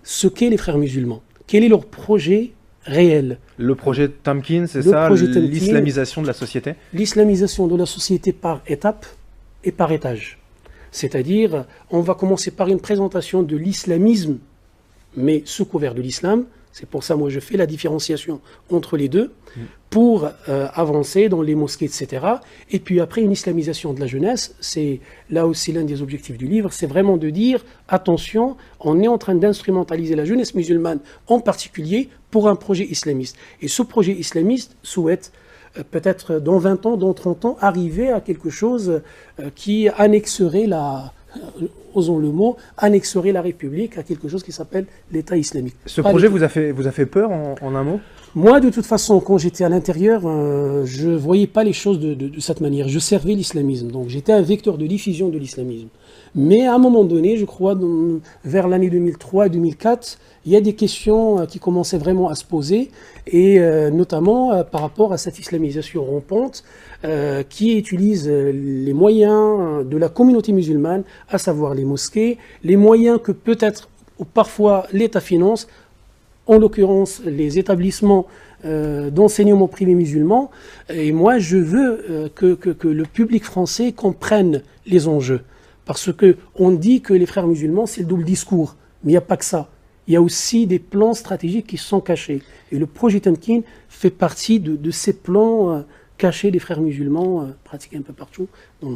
ce qu'est les frères musulmans. Quel est leur projet réel? Le projet Tamkin, c'est ça, l'islamisation de la société? L'islamisation de la société par étapes et par étage. C'est-à-dire, on va commencer par une présentation de l'islamisme, mais sous couvert de l'islam. C'est pour ça, moi, je fais la différenciation entre les deux, pour avancer dans les mosquées, etc. Et puis après, une islamisation de la jeunesse, c'est là aussi l'un des objectifs du livre, c'est vraiment de dire, attention, on est en train d'instrumentaliser la jeunesse musulmane, en particulier, pour un projet islamiste. Et ce projet islamiste souhaite, peut-être dans 20 ans, dans 30 ans, arriver à quelque chose qui annexerait osons le mot, annexerait la République à quelque chose qui s'appelle l'État islamique. Ce projet vous a fait peur en un mot? Moi, de toute façon, quand j'étais à l'intérieur, je ne voyais pas les choses de cette manière. Je servais l'islamisme, donc j'étais un vecteur de diffusion de l'islamisme. Mais à un moment donné, je crois, vers l'année 2003-2004, il y a des questions qui commençaient vraiment à se poser, et notamment par rapport à cette islamisation rampante qui utilise les moyens de la communauté musulmane, à savoir les mosquées, les moyens que peut-être ou parfois l'État finance, en l'occurrence les établissements d'enseignement privé musulman. Et moi, je veux que le public français comprenne les enjeux. Parce qu'on dit que les frères musulmans, c'est le double discours. Mais il n'y a pas que ça. Il y a aussi des plans stratégiques qui sont cachés. Et le projet Tamkin fait partie de ces plans cachés des frères musulmans pratiqués un peu partout dans le monde.